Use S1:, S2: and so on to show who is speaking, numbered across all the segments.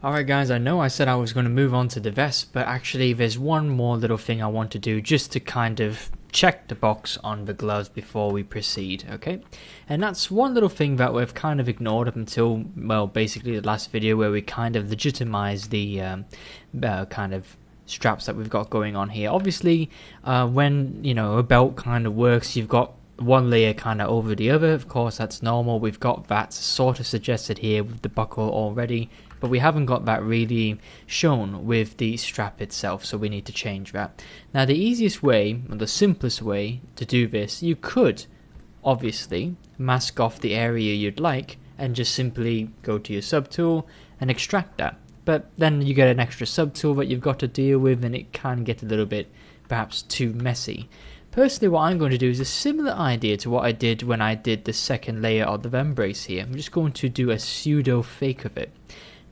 S1: Alright guys, I know I said I was going to move on to the vest, but actually there's one more little thing I want to do just to kind of check the box on the gloves before we proceed, okay? And that's one little thing that we've kind of ignored up until, well, basically the last video where we kind of legitimized the kind of straps that we've got going on here. Obviously, when, you know, a belt kind of works, you've got one layer kind of over the other. Of course, that's normal. We've got that sort of suggested here with the buckle already, but we haven't got that really shown with the strap itself, so we need to change that. Now, the easiest way, or the simplest way to do this, you could obviously mask off the area you'd like and just simply go to your subtool and extract that. But then you get an extra subtool that you've got to deal with, and it can get a little bit perhaps too messy. Personally, what I'm going to do is a similar idea to what I did when I did the second layer of the vambrace here. I'm just going to do a pseudo fake of it.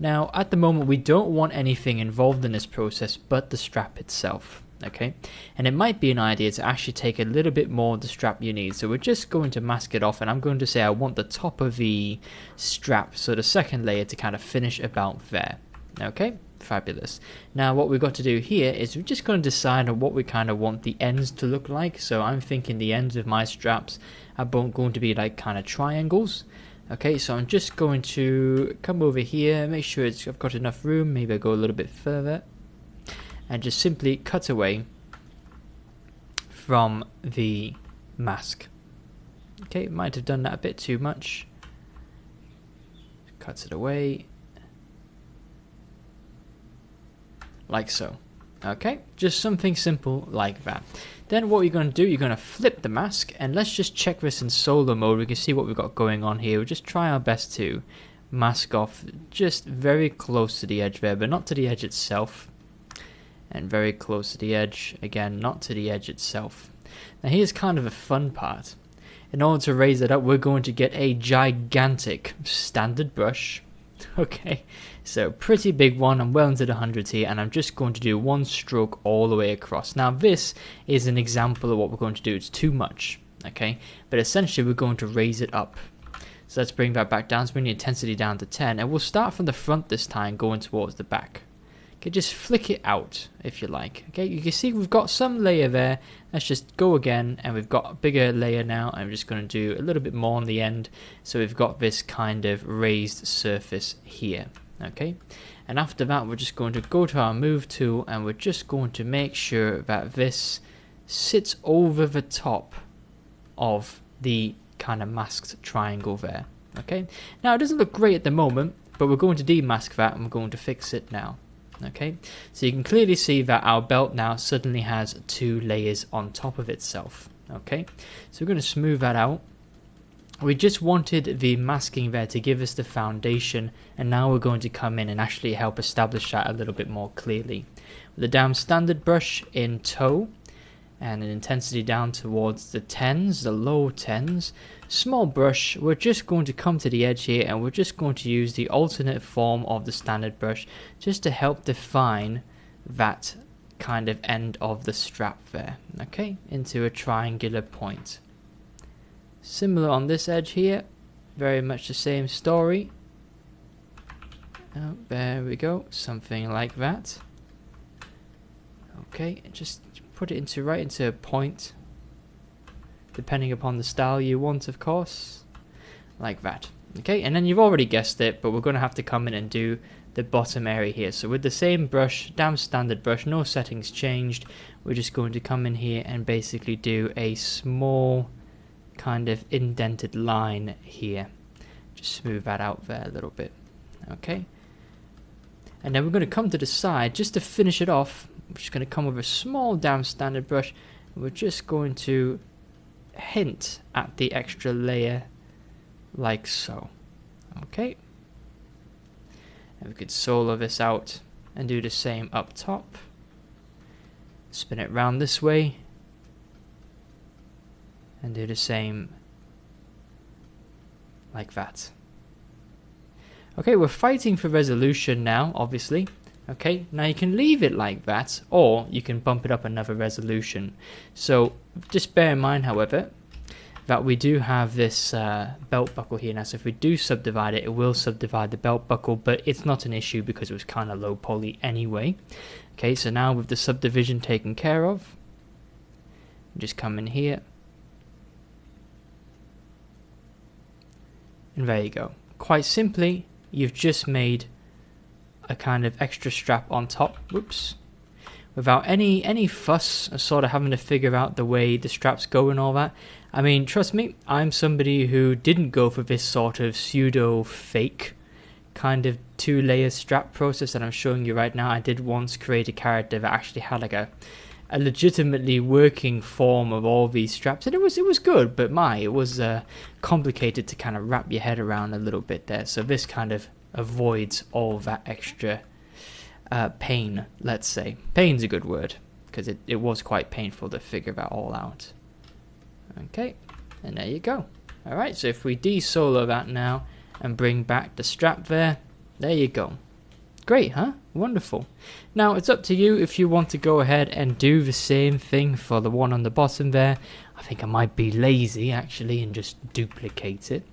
S1: Now, at the moment, we don't want anything involved in this process but the strap itself, okay? And it might be an idea to actually take a little bit more of the strap you need. So we're just going to mask it off, and I'm going to say I want the top of the strap, so the second layer, to kind of finish about there, okay? Fabulous. Now what we've got to do here is we're just going to decide on what we kind of want the ends to look like. So I'm thinking the ends of my straps are going to be like kind of triangles. Okay, so I'm just going to come over here, make sure I've got enough room, maybe I'll go a little bit further, and just simply cut away from the mask. Okay, might have done that a bit too much. Cuts it away. Like so. Okay, just something simple like that. Then what you're going to do, you're going to flip the mask, and let's just check this in solo mode. We can see what we've got going on here. We'll just try our best to mask off just very close to the edge there, but not to the edge itself. And very close to the edge, again, not to the edge itself. Now here's kind of a fun part. In order to raise it up, we're going to get a gigantic standard brush. Okay, so pretty big one. I'm well into the hundreds here, and I'm just going to do one stroke all the way across. Now this is an example of what we're going to do. It's too much, okay, but essentially we're going to raise it up. So let's bring that back down. Let's bring the intensity down to 10, and we'll start from the front this time, going towards the back. Okay, just flick it out if you like. Okay, you can see we've got some layer there. Let's just go again, and we've got a bigger layer now. I'm just going to do a little bit more on the end, so we've got this kind of raised surface here. Okay, and after that we're just going to go to our move tool, and we're just going to make sure that this sits over the top of the kind of masked triangle there. Okay, now it doesn't look great at the moment, but we're going to demask that, and we're going to fix it now. Okay, so you can clearly see that our belt now suddenly has two layers on top of itself. Okay, so we're going to smooth that out. We just wanted the masking there to give us the foundation, and now we're going to come in and actually help establish that a little bit more clearly. With a down standard brush in toe, and an intensity down towards the 10s, the low 10s, small brush, we're just going to come to the edge here, and we're just going to use the alternate form of the standard brush just to help define that kind of end of the strap there, okay, into a triangular point. Similar on this edge here, very much the same story. Oh, there we go, something like that. Okay, just put it right into a point, depending upon the style you want, of course, like that. Okay, and then you've already guessed it, but we're going to have to come in and do the bottom area here. So with the same brush, down standard brush, no settings changed, we're just going to come in here and basically do a small kind of indented line here. Just smooth that out there a little bit. Okay, and then we're going to come to the side just to finish it off. We're just going to come with a small down standard brush, and we're just going to hint at the extra layer like so. Okay, and we could solo this out and do the same up top. Spin it round this way and do the same like that. Okay, we're fighting for resolution now, obviously. Okay, now you can leave it like that, or you can bump it up another resolution. So just bear in mind, however, that we do have this belt buckle here now. So if we do subdivide it, it will subdivide the belt buckle, but it's not an issue because it was kind of low poly anyway. Okay, so now with the subdivision taken care of, just come in here. And there you go. Quite simply, you've just made a kind of extra strap on top. Whoops. Without any fuss, sort of having to figure out the way the straps go and all that. I mean, trust me, I'm somebody who didn't go for this sort of pseudo fake kind of 2-layer strap process that I'm showing you right now. I did once create a character that actually had like a legitimately working form of all these straps, and it was good, but it was complicated to kind of wrap your head around a little bit there. So this kind of avoids all that extra pain, let's say. Pain's a good word, because it was quite painful to figure that all out. Okay, and there you go. Alright, so if we de-solo that now and bring back the strap there you go. Great, huh? Wonderful. Now it's up to you if you want to go ahead and do the same thing for the one on the bottom there. I think I might be lazy actually and just duplicate it.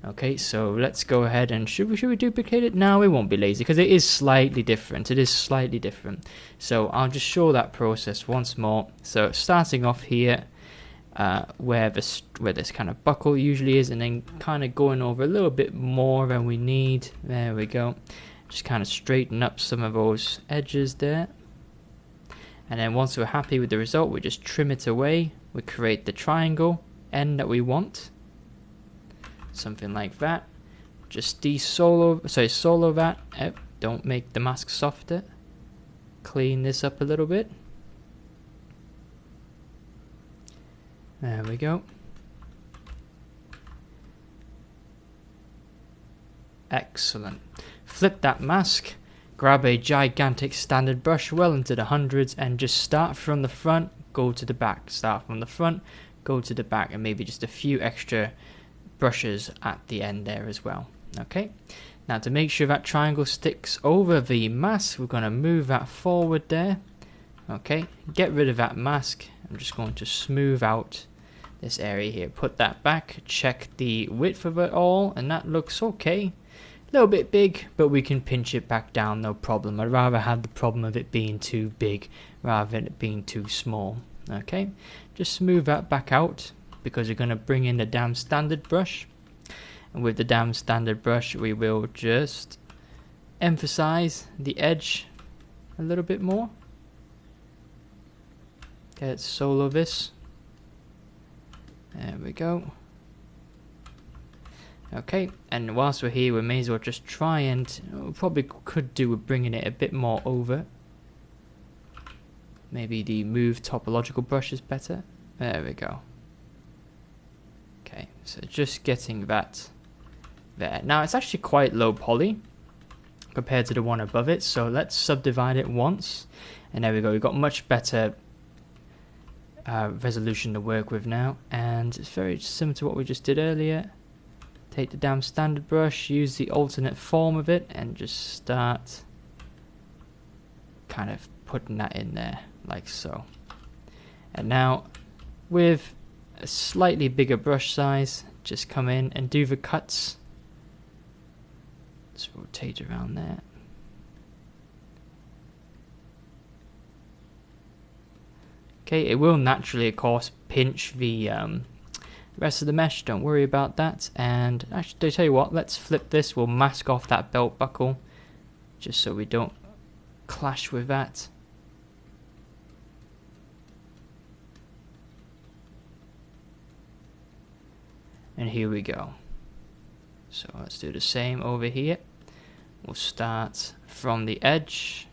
S1: Okay, so let's go ahead and should we duplicate it? No, we won't be lazy because it is slightly different. It is slightly different. So I'll just show that process once more. So starting off here, where this kind of buckle usually is, and then kind of going over a little bit more than we need. There we go. Just kind of straighten up some of those edges there. And then once we're happy with the result, we just trim it away. We create the triangle end that we want. Something like that. Just solo that. Don't make the mask softer. Clean this up a little bit. There we go. Excellent. Flip that mask. Grab a gigantic standard brush well into the hundreds and just start from the front, go to the back. Start from the front, go to the back, and maybe just a few extra brushes at the end there as well. Okay, now to make sure that triangle sticks over the mask, we're going to move that forward there. Okay, get rid of that mask. I'm just going to smooth out this area here. Put that back, check the width of it all, and that looks okay. A little bit big, but we can pinch it back down, no problem. I'd rather have the problem of it being too big rather than it being too small. Okay, just smooth that back out because we're going to bring in the damn standard brush. And with the damn standard brush, we will just emphasize the edge a little bit more. Okay, let's solo this. There we go. Okay, and whilst we're here, we may as well just try and we probably could do with bringing it a bit more over. Maybe the move topological brush is better. There we go. Okay, so just getting that there. Now it's actually quite low poly compared to the one above it, so let's subdivide it once, and there we go. We've got much better resolution to work with now, and it's very similar to what we just did earlier. Take the damn standard brush, use the alternate form of it, and just start kind of putting that in there like so. And now with a slightly bigger brush size, just come in and do the cuts. Let's rotate around there. Okay, it will naturally, of course, pinch the rest of the mesh. Don't worry about that. And actually, tell you what, let's flip this. We'll mask off that belt buckle, just so we don't clash with that. And here we go. So let's do the same over here. We'll start from the edge.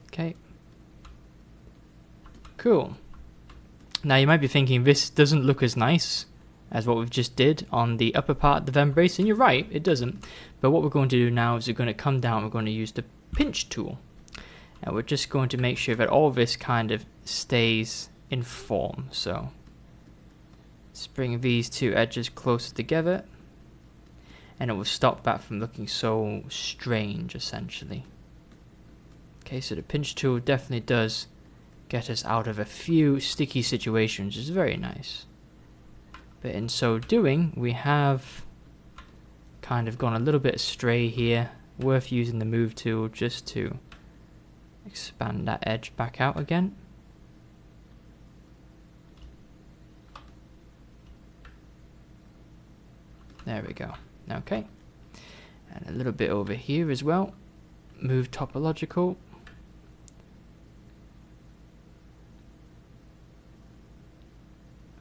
S1: Okay. Cool. Now you might be thinking this doesn't look as nice as what we've just did on the upper part of the vambrace, and you're right, it doesn't. But what we're going to do now is we're going to come down, we're going to use the pinch tool. And we're just going to make sure that all this kind of stays in form. So let's bring these two edges closer together. and it will stop that from looking so strange, essentially. Okay, so the pinch tool definitely does get us out of a few sticky situations, which is very nice. But in so doing, we have kind of gone a little bit astray here. Worth using the move tool just to expand that edge back out again. There we go. Okay. And a little bit over here as well. Move topological.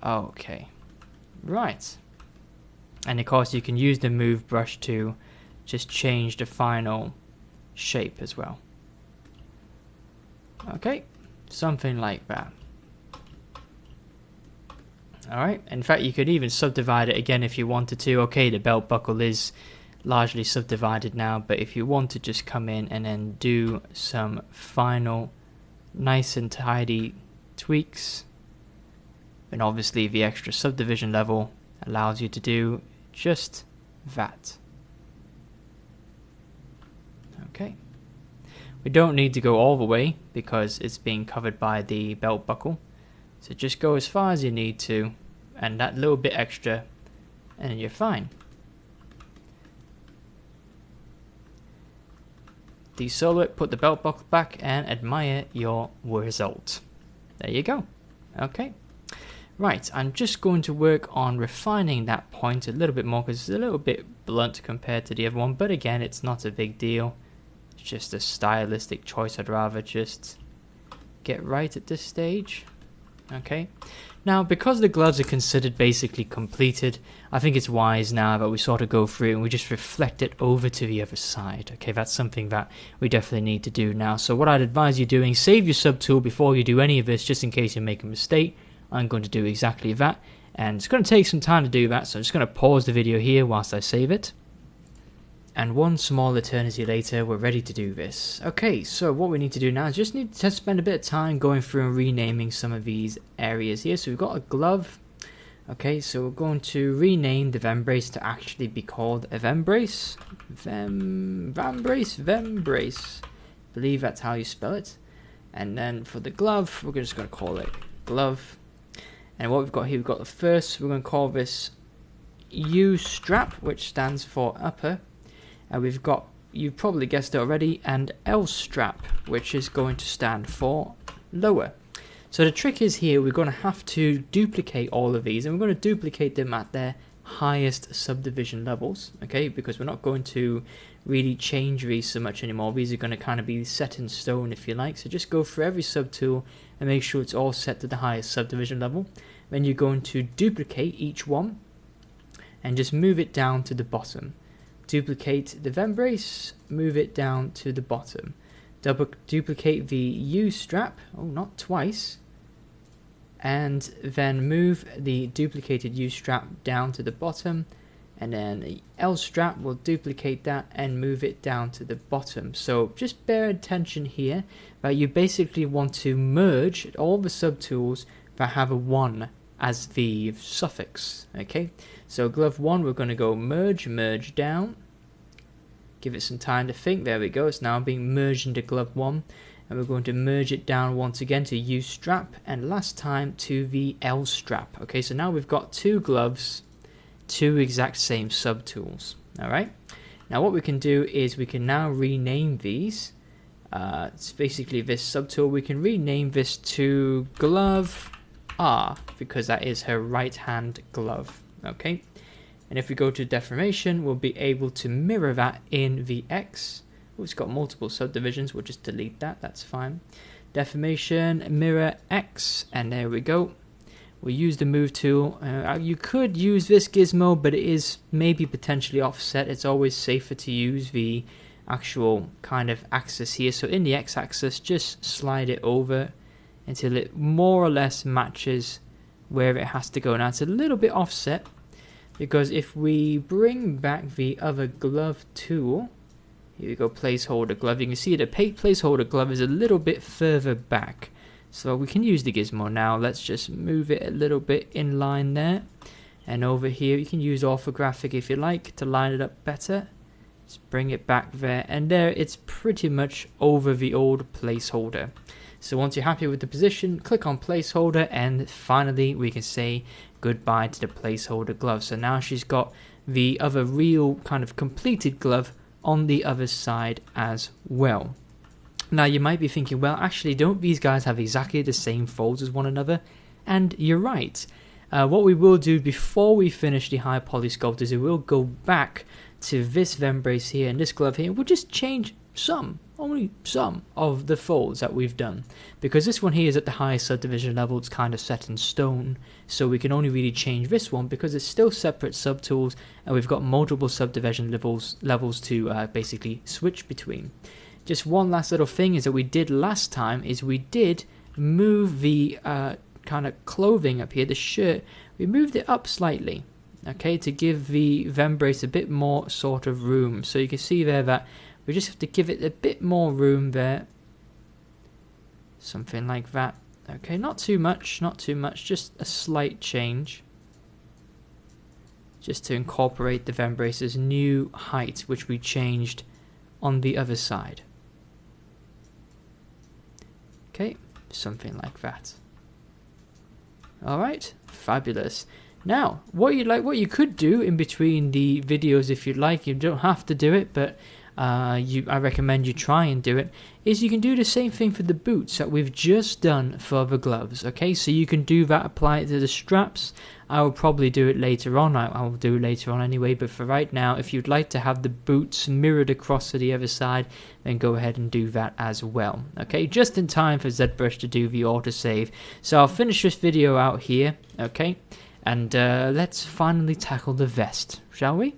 S1: Okay. Right. And of course you can use the move brush to just change the final shape as well. Okay. Something like that. Alright, in fact you could even subdivide it again if you wanted to. Okay, the belt buckle is largely subdivided now, but if you want to just come in and then do some final nice and tidy tweaks, then obviously the extra subdivision level allows you to do just that. Okay. We don't need to go all the way because it's being covered by the belt buckle. So just go as far as you need to, and that little bit extra, and then you're fine. Desolo it, put the belt buckle back, and admire your result. There you go. Okay. Right, I'm just going to work on refining that point a little bit more because it's a little bit blunt compared to the other one, but again, it's not a big deal. It's just a stylistic choice. I'd rather just get right at this stage. Okay, now because the gloves are considered basically completed, I think it's wise now that we sort of go through it and we just reflect it over to the other side. Okay, that's something that we definitely need to do now. So what I'd advise you doing, save your subtool before you do any of this, just in case you make a mistake. I'm going to do exactly that, and it's going to take some time to do that, so I'm just going to pause the video here whilst I save it. And one small eternity later, we're ready to do this. Okay, so what we need to do now is just need to spend a bit of time going through and renaming some of these areas here. So we've got a glove. Okay, so we're going to rename the Vembrace to actually be called a Vembrace. Vembrace. I believe that's how you spell it. And then for the glove, we're just going to call it glove. And what we've got here, we've got the first, we're going to call this U strap, which stands for upper. And we've got, you probably guessed it already, and L strap, which is going to stand for lower. So the trick is here, we're going to have to duplicate all of these, and we're going to duplicate them at their highest subdivision levels, okay, because we're not going to really change these so much anymore. These are going to kind of be set in stone, if you like. So just go through every subtool and make sure it's all set to the highest subdivision level. Then you're going to duplicate each one and just move it down to the bottom. Duplicate the Vembrace, move it down to the bottom. Duplicate the U strap, oh, not twice, and then move the duplicated U strap down to the bottom, and then the L strap will duplicate that and move it down to the bottom. So just bear attention here that you basically want to merge all the subtools that have a 1 as the suffix. Okay, so glove 1, we're going to go merge down. Give it some time to think. There we go, it's now being merged into glove 1, and we're going to merge it down once again to U strap, and last time to the L strap. Okay, so now we've got 2 gloves, 2 exact same subtools. Alright, now what we can do is we can now rename these. It's basically this subtool, we can rename this to glove R, because that is her right hand glove. Okay, and if we go to deformation, we'll be able to mirror that in the X. Oh, it's got multiple subdivisions, we'll just delete that, that's fine. Deformation, mirror X, and there we go. We'll use the move tool. You could use this gizmo, but it is maybe potentially offset. It's always safer to use the actual kind of axis here. So in the X axis, just slide it over until it more or less matches where it has to go. Now it's a little bit offset, because if we bring back the other glove tool, here we go, placeholder glove, you can see the placeholder glove is a little bit further back. So we can use the gizmo now. Let's just move it a little bit in line there. And over here you can use orthographic if you like to line it up better. Just bring it back there, and there it's pretty much over the old placeholder. So once you're happy with the position, click on placeholder, and finally we can say goodbye to the placeholder glove. So now she's got the other real kind of completed glove on the other side as well. Now you might be thinking, well, actually, don't these guys have exactly the same folds as one another? And you're right. What we will do before we finish the high poly sculpt is we will go back to this vembrace here and this glove here. We'll just change only some of the folds that we've done, because this one here is at the highest subdivision level. It's kind of set in stone, so we can only really change this one because it's still separate subtools, and we've got multiple subdivision levels to basically switch between. Just one last little thing is that we did last time is we did move the kind of clothing up here, the shirt, we moved it up slightly, okay, to give the vembrace a bit more sort of room. So you can see there that we just have to give it a bit more room there, something like that. Okay, not too much, just a slight change, just to incorporate the vembrace's new height, which we changed on the other side. Okay, something like that. Alright, fabulous. Now, what you could do in between the videos, if you'd like, you don't have to do it, but I recommend you try and do it, is you can do the same thing for the boots that we've just done for the gloves. Okay, so you can do that, apply it to the straps. I will probably do it later on. I will do it later on anyway, but for right now, if you'd like to have the boots mirrored across to the other side, then go ahead and do that as well. Okay, just in time for ZBrush to do the autosave. So I'll finish this video out here, okay, and let's finally tackle the vest, shall we?